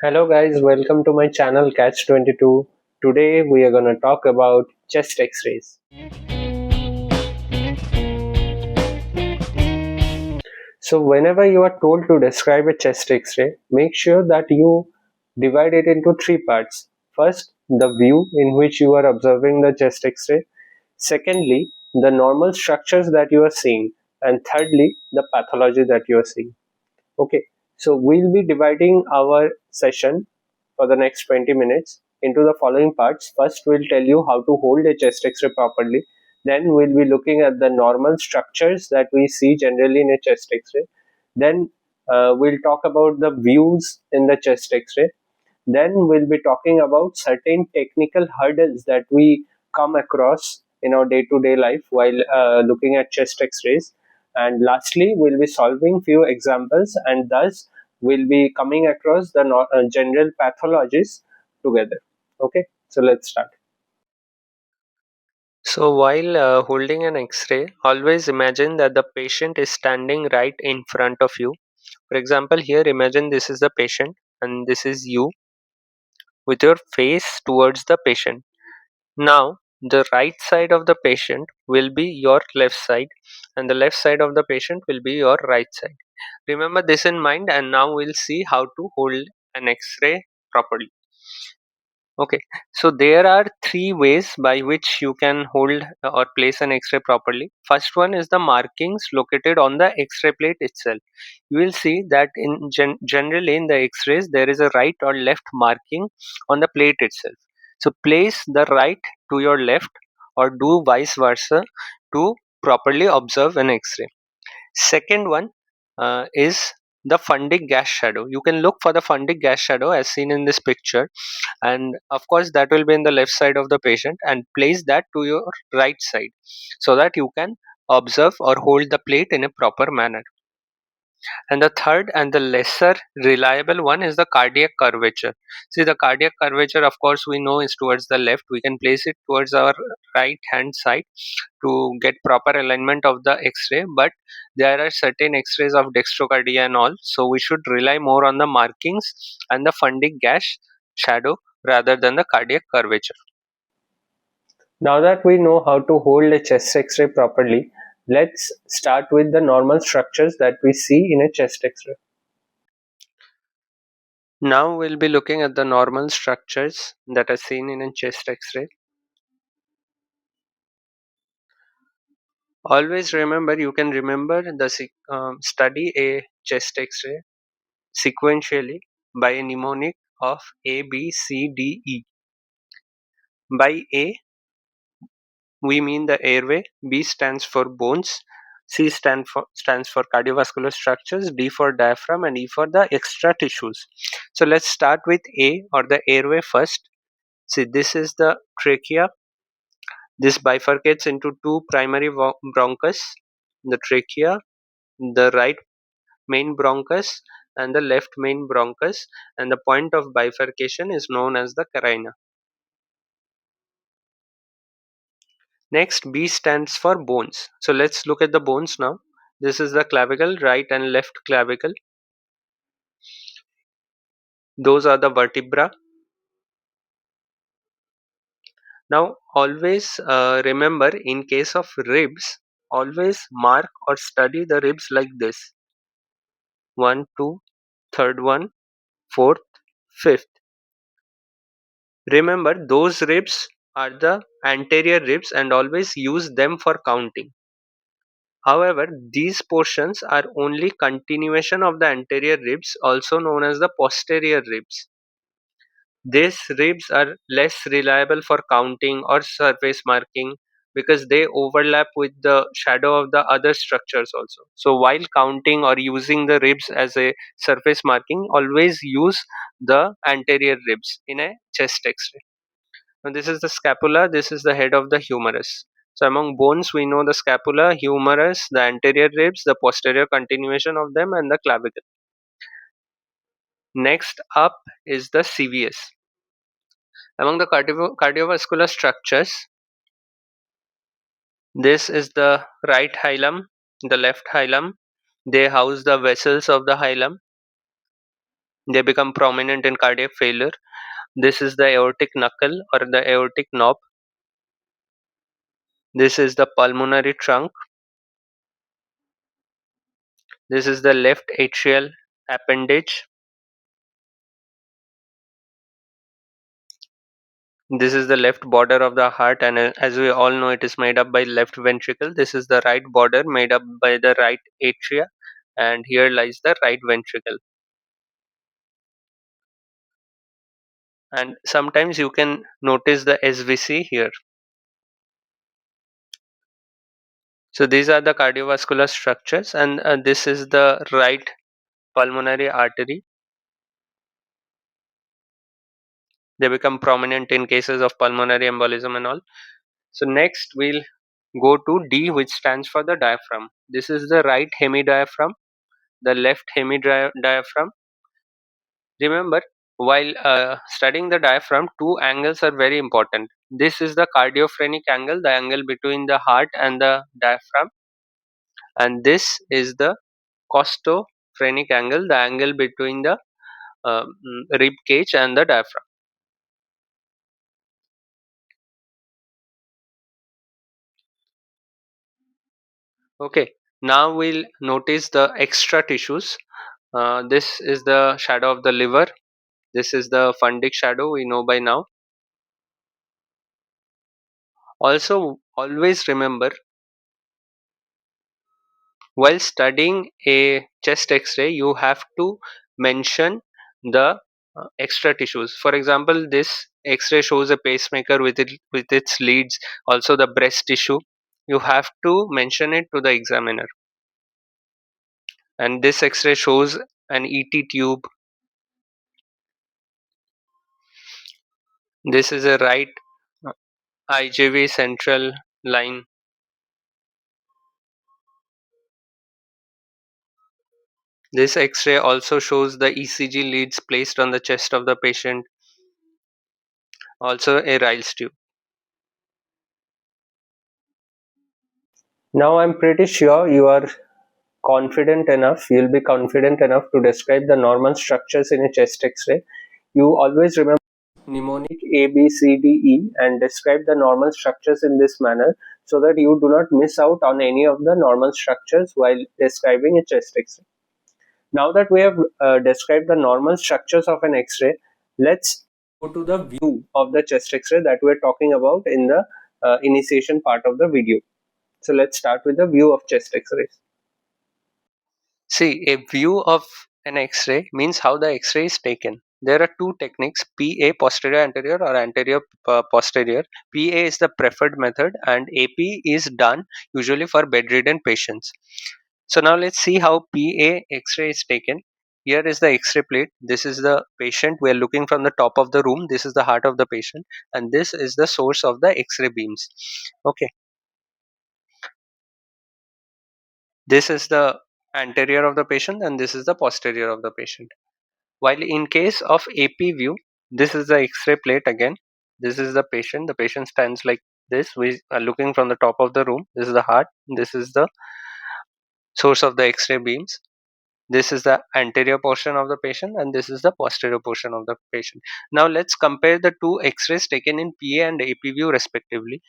Hello guys, welcome to my channel Catch 22. Today we are going to talk about chest x-rays. So whenever you are told to describe a chest x-ray, make sure that you divide it into three parts. First, the view in which you are observing the chest x-ray. Secondly, the normal structures that you are seeing. And thirdly, the pathology that you are seeing. Okay, so we'll be dividing our session for the next 20 minutes into the following parts. First, we'll tell you how to hold a chest x-ray properly. Then we'll be looking at the normal structures that we see generally in a chest x-ray. Then we'll talk about the views in the chest x-ray. Then we'll be talking about certain technical hurdles that we come across in our day-to-day life while looking at chest x-rays. And lastly, we'll be solving few examples, and thus we'll be coming across the general pathologies together. Okay, so let's start. So while holding an x-ray, always imagine that the patient is standing right in front of you. For example, here imagine this is the patient and this is you with your face towards the patient. Now, the right side of the patient will be your left side, and the left side of the patient will be your right side. Remember this in mind, and now we'll see how to hold an x ray properly. Okay, so there are three ways by which you can hold or place an x ray properly. First one is the markings located on the x ray plate itself. You will see that generally in the x rays, there is a right or left marking on the plate itself. So place the right to your left or do vice versa to properly observe an x-ray. Second one is the fundic gas shadow. You can look for the fundic gas shadow as seen in this picture, and of course that will be in the left side of the patient, and place that to your right side so that you can observe or hold the plate in a proper manner. And the third and the lesser reliable one is the cardiac curvature. See, the cardiac curvature, of course, we know is towards the left. We can place it towards our right hand side to get proper alignment of the x-ray, but there are certain x-rays of dextrocardia and all, so we should rely more on the markings and the fundic gas shadow rather than the cardiac curvature. Now that we know how to hold a chest x-ray properly, let's start with the normal structures that we see in a chest x-ray. Now we'll be looking at the normal structures that are seen in a chest x-ray. Always remember, you can remember the study a chest x-ray sequentially by a mnemonic of ABCDE. By A, we mean the airway, B stands for bones, stands for cardiovascular structures, D for diaphragm, and E for the extra tissues. So let's start with A, or the airway, first. See, this is the trachea. This bifurcates into two primary bronchus, the trachea, the right main bronchus, and the left main bronchus, and the point of bifurcation is known as the carina. Next, B stands for bones. So let's look at the bones now. This is the clavicle, right and left clavicle. Those are the vertebra. Now, always remember, in case of ribs, always mark or study the ribs like this: 1, 2, third one, fourth, fifth. Remember, those ribs are the anterior ribs and always use them for counting. However, these portions are only continuation of the anterior ribs, also known as the posterior ribs. These ribs are less reliable for counting or surface marking because they overlap with the shadow of the other structures also. So while counting or using the ribs as a surface marking, always use the anterior ribs in a chest x-ray. Now this is the scapula, this is the head of the humerus. So among bones, we know the scapula, humerus, the anterior ribs, the posterior continuation of them, and the clavicle. Next up is the CVS. Among the cardiovascular structures, this is the right hilum, the left hilum. They house the vessels of the hilum. They become prominent in cardiac failure. This is the aortic knuckle or the aortic knob. This is the pulmonary trunk. This is the left atrial appendage. This is the left border of the heart, and as we all know, it is made up by left ventricle. This is the right border made up by the right atria, and here lies the right ventricle. And sometimes you can notice the SVC here. So these are the cardiovascular structures, and this is the right pulmonary artery. They become prominent in cases of pulmonary embolism and all. So next we'll go to D, which stands for the diaphragm. This is the right hemidiaphragm, the left hemidiaphragm. Remember, while studying the diaphragm, two angles are very important. This is the cardiophrenic angle, the angle between the heart and the diaphragm, and this is the costophrenic angle, the angle between the rib cage and the diaphragm. Okay, now we'll notice the extra tissues. This is the shadow of the liver. This is the fundic shadow we know by now. Also, always remember, while studying a chest x-ray, you have to mention the extra tissues. For example, this x-ray shows a pacemaker with its leads, also the breast tissue. You have to mention it to the examiner. And this x-ray shows an ET tube. This is a right IJV central line. This x-ray also shows the ECG leads placed on the chest of the patient, also a Riles tube. Now I'm pretty sure you'll be confident enough to describe the normal structures in a chest x-ray. You always remember mnemonic ABCDE and describe the normal structures in this manner so that you do not miss out on any of the normal structures while describing a chest x-ray. Now that we have described the normal structures of an x-ray, let's go to the view of the chest x-ray that we're talking about in the initiation part of the video. So let's start with the view of chest x-rays. See, a view of an X-ray means how the X-ray is taken. There are two techniques, PA posterior anterior or anterior posterior. PA is the preferred method and AP is done usually for bedridden patients. So now let's see how PA X-ray is taken. Here is the X-ray plate. This is the patient. We are looking from the top of the room. This is the heart of the patient, and this is the source of the X-ray beams. Okay, this is the anterior of the patient, and this is the posterior of the patient. While in case of AP view, this is the X-ray plate again. This is the patient. The patient stands like this. We are looking from the top of the room. This is the heart. This is the source of the X-ray beams. This is the anterior portion of the patient, and this is the posterior portion of the patient. Now let's compare the two X-rays taken in PA and AP view respectively.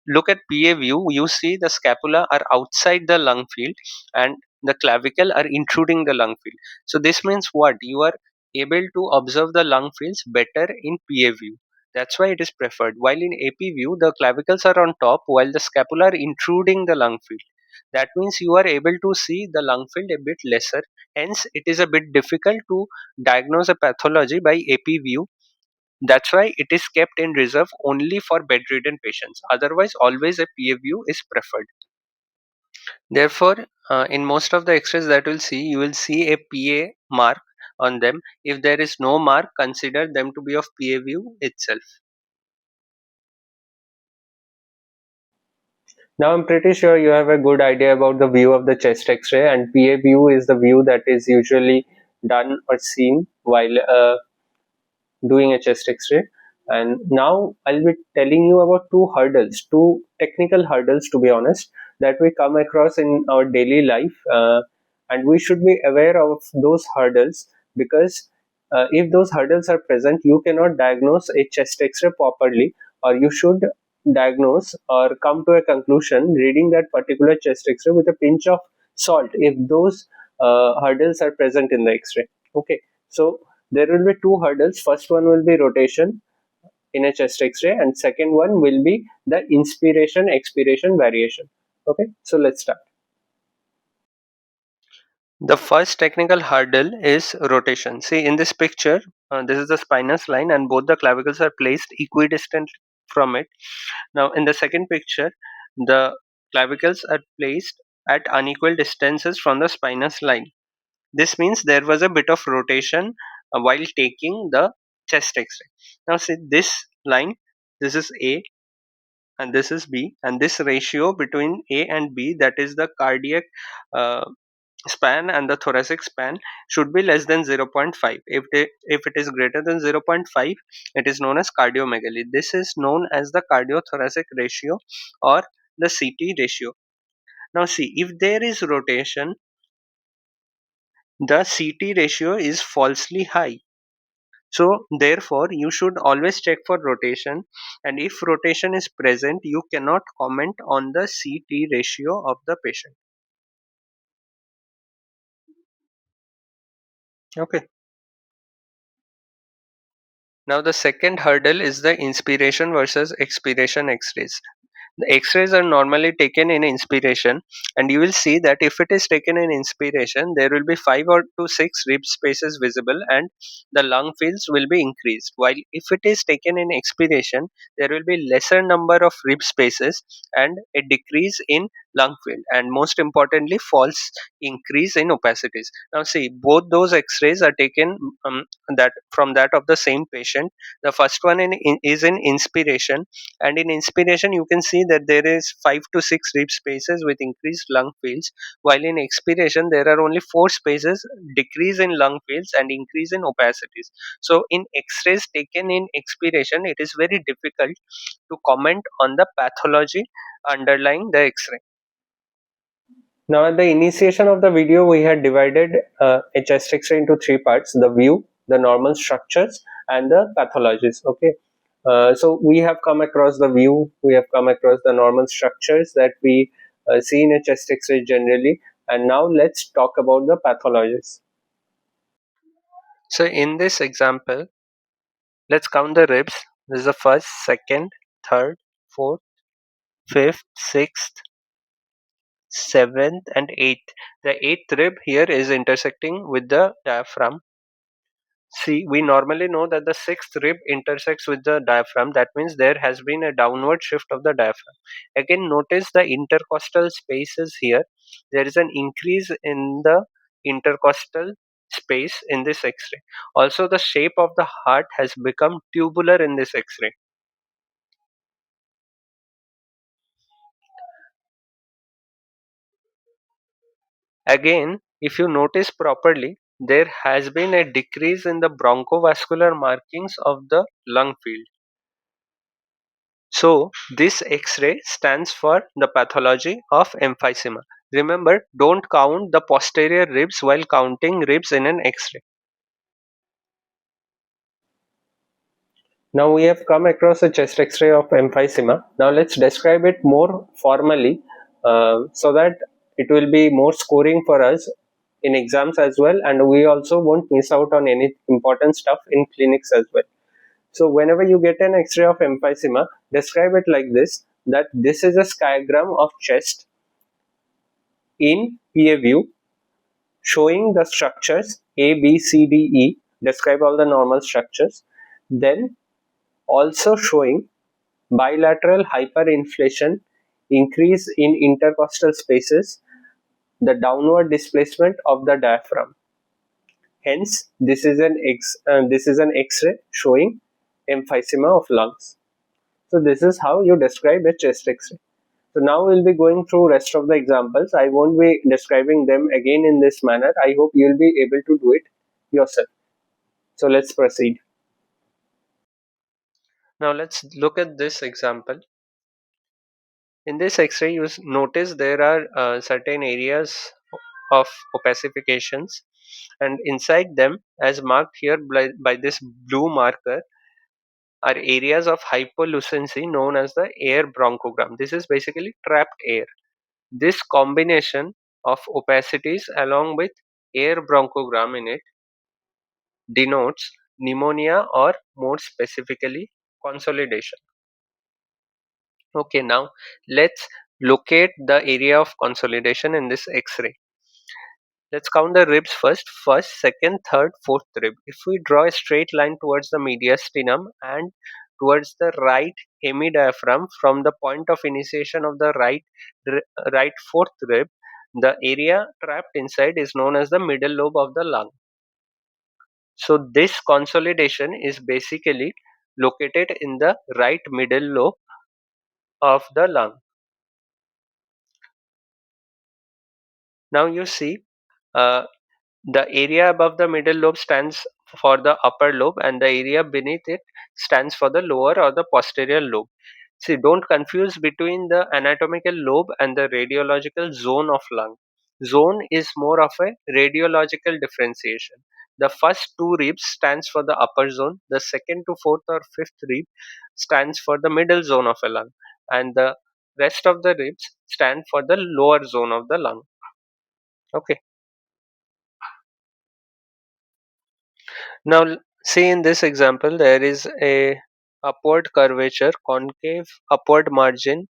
Look at PA view. You see the scapula are outside the lung field and the clavicle are intruding the lung field. So this means what? You are able to observe the lung fields better in PA view. That's why it is preferred. While in AP view, the clavicles are on top while the scapula are intruding the lung field. That means you are able to see the lung field a bit lesser. Hence, it is a bit difficult to diagnose a pathology by AP view. That's why it is kept in reserve only for bedridden patients. Otherwise, always a PA view is preferred. Therefore, in most of the X-rays that you'll see, you will see a PA mark on them. If there is no mark, consider them to be of PA view itself. Now I'm pretty sure you have a good idea about the view of the chest X-ray, and PA view is the view that is usually done or seen while doing a chest X-ray. And now I'll be telling you about two technical hurdles, to be honest, that we come across in our daily life, and we should be aware of those hurdles because if those hurdles are present, you cannot diagnose a chest X-ray properly, or you should diagnose or come to a conclusion reading that particular chest X-ray with a pinch of salt if those hurdles are present in the X-ray. Okay, so there will be two hurdles. First one will be rotation in a chest X-ray, and second one will be the inspiration expiration variation. Okay, so let's start. The first technical hurdle is rotation. See in this picture, this is the spinous line and both the clavicles are placed equidistant from it. Now in the second picture, the clavicles are placed at unequal distances from the spinous line. This means there was a bit of rotation while taking the chest X-ray. Now see this line, this is A and this is B, and this ratio between A and B, that is the cardiac uh, span and the thoracic span, should be less than 0.5. If it is greater than 0.5, it is known as cardiomegaly. This is known as the cardiothoracic ratio or the CT ratio. Now see, if there is rotation, the CT ratio is falsely high. So therefore you should always check for rotation, and if rotation is present, you cannot comment on the CT ratio of the patient. Okay. Now the second hurdle is the inspiration versus expiration X-rays. The X-rays are normally taken in inspiration, and you will see that if it is taken in inspiration, there will be 5 or to 6 rib spaces visible, and the lung fields will be increased. While if it is taken in expiration, there will be lesser number of rib spaces and a decrease in lung field, and most importantly, false increase in opacities. Now, see, both those X-rays are taken that from that of the same patient. The first one is in inspiration, and in inspiration you can see that there is 5 to 6 rib spaces with increased lung fields, while in expiration there are only 4 spaces, decrease in lung fields and increase in opacities. So in X-rays taken in expiration, it is very difficult to comment on the pathology underlying the X-ray. Now at the initiation of the video, we had divided a chest X-ray into three parts: the view, the normal structures, and the pathologies. Okay, so we have come across the view, we have come across the normal structures that we see in a chest X-ray generally, and now let's talk about the pathologies. So in this example, let's count the ribs. This is the first, second, third, fourth, fifth, sixth, seventh, and eighth. The eighth rib here is intersecting with the diaphragm. See, we normally know that the sixth rib intersects with the diaphragm. That means there has been a downward shift of the diaphragm. Again, notice the intercostal spaces here. There is an increase in the intercostal space in this X-ray. Also, the shape of the heart has become tubular in this X-ray. Again, if you notice properly, there has been a decrease in the bronchovascular markings of the lung field. So, this X-ray stands for the pathology of emphysema. Remember, don't count the posterior ribs while counting ribs in an X-ray. Now we have come across a chest X-ray of emphysema. Now let's describe it more formally so that it will be more scoring for us in exams as well, and we also won't miss out on any important stuff in clinics as well. So whenever you get an X-ray of emphysema, describe it like this: that this is a skygram of chest in PA view showing the structures A, B, C, D, E. Describe all the normal structures. Then also showing bilateral hyperinflation, increase in intercostal spaces, the downward displacement of the diaphragm. Hence, this is an X-ray showing emphysema of lungs. So this is how you describe a chest X-ray. So now we'll be going through rest of the examples. I won't be describing them again in this manner. I hope you'll be able to do it yourself. So let's proceed. Now let's look at this example. In this X-ray, you notice there are certain areas of opacifications. and inside them, as marked here by this blue marker, are areas of hypolucency known as the air bronchogram. This is basically trapped air. This combination of opacities along with air bronchogram in it denotes pneumonia, or more specifically consolidation. Okay, now let's locate the area of consolidation in this X-ray. Let's count the ribs first. First, second, third, fourth rib. If we draw a straight line towards the mediastinum and towards the right hemidiaphragm from the point of initiation of the right fourth rib, the area trapped inside is known as the middle lobe of the lung. So this consolidation is basically located in the right middle lobe of the lung. Now you see, uh, the area above the middle lobe stands for the upper lobe, and the area beneath it stands for the lower or the posterior lobe. See, don't confuse between the anatomical lobe and the radiological zone of lung. Zone is more of a radiological differentiation. The first two ribs stands for the upper zone, the second to fourth or fifth rib stands for the middle zone of a lung, and the rest of the ribs stand for the lower zone of the lung. Okay. Now see, in this example there is a upward curvature, concave upward margin.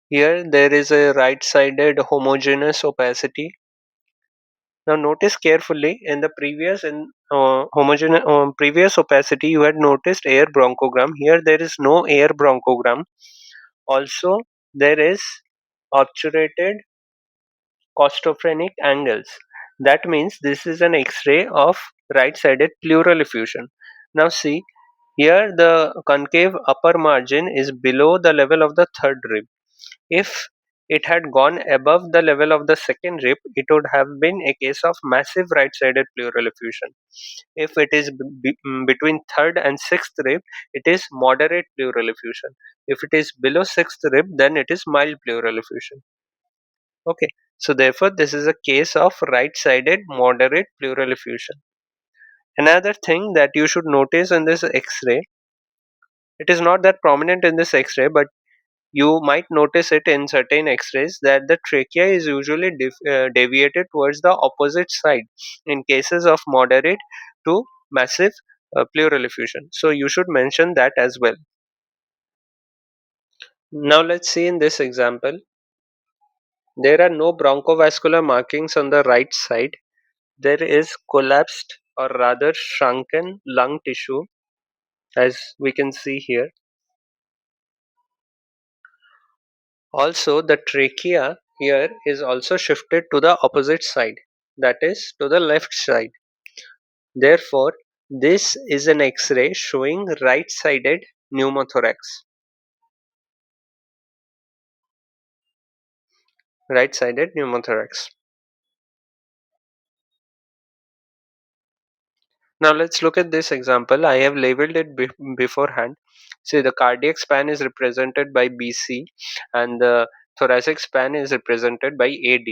Here there is a right sided homogeneous opacity. Now notice carefully, in the previous opacity you had noticed air bronchogram. Here there is no air bronchogram. Also there is obturated costophrenic angles. That means this is an X-ray of right-sided pleural effusion. Now see, here the concave upper margin is below the level of the third rib. If it had gone above the level of the second rib, it would have been a case of massive right-sided pleural effusion. If it is between third and sixth rib, it is moderate pleural effusion. If it is below sixth rib, then it is mild pleural effusion. Okay, so therefore this is a case of right-sided moderate pleural effusion. Another thing that you should notice in this X-ray, it is not that prominent in this X-ray, but you might notice it in certain X-rays, that the trachea is usually deviated towards the opposite side in cases of moderate to massive pleural effusion. So you should mention that as well. Now let's see, in this example, there are no bronchovascular markings on the right side. There is collapsed, or rather shrunken, lung tissue, as we can see here. Also, the trachea here is also shifted to the opposite side, that is to the left side. Therefore, this is an X-ray showing right-sided pneumothorax. Right-sided pneumothorax. Now let's look at this example. I have labeled it beforehand. See, the cardiac span is represented by BC and the thoracic span is represented by AD.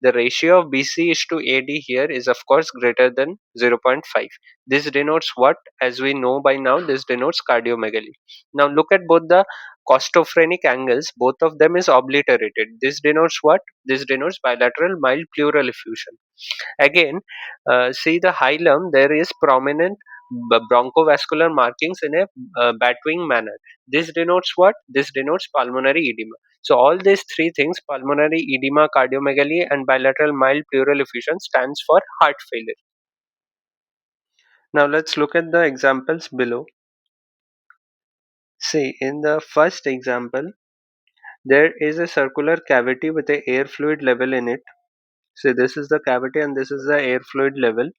The ratio of BC is to AD here is of course greater than 0.5. This denotes what? As we know by now, this denotes cardiomegaly. Now look at both the costophrenic angles. Both of them is obliterated. This denotes what? This denotes bilateral mild pleural effusion. Again, see the hilum, there is prominent bronchovascular markings in a batwing manner. This denotes what? This denotes pulmonary edema. So all these three things, pulmonary edema, cardiomegaly and bilateral mild pleural effusion, stands for heart failure. Now let's look at the examples below. See, in the first example, there is a circular cavity with a air fluid level in it. See, this is the cavity and this is the air fluid level.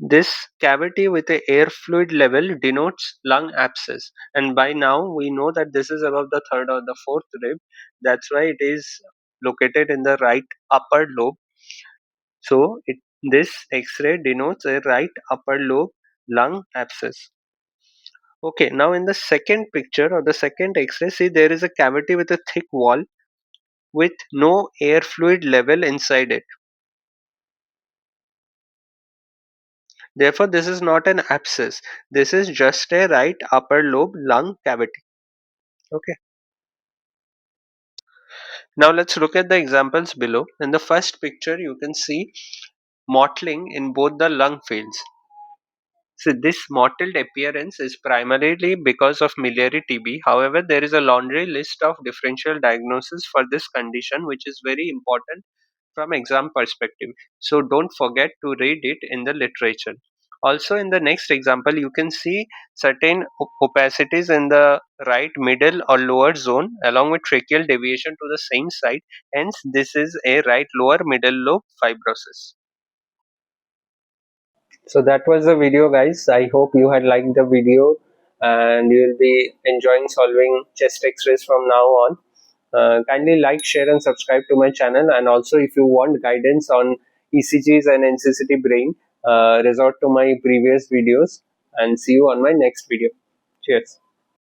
This cavity with a air fluid level denotes lung abscess, and by now we know that this is above the third or the fourth rib. That's why it is located in the right upper lobe. So this X-ray denotes a right upper lobe lung abscess. Okay, now in the second picture or the second X-ray, see there is a cavity with a thick wall with no air fluid level inside it. Therefore, this is not an abscess. This is just a right upper lobe lung cavity. Okay. Now let's look at the examples below. In the first picture, you can see mottling in both the lung fields. So this mottled appearance is primarily because of miliary TB. However, there is a laundry list of differential diagnosis for this condition, which is very important from exam perspective. So don't forget to read it in the literature. Also, in the next example, you can see certain opacities in the right middle or lower zone along with tracheal deviation to the same side. Hence, this is a right lower middle lobe fibrosis. So that was the video, guys. I hope you had liked the video and you will be enjoying solving chest x-rays from now on. Kindly like, share and subscribe to my channel, and also if you want guidance on ECGs and NCCT brain, resort to my previous videos, and see you on my next video. Cheers.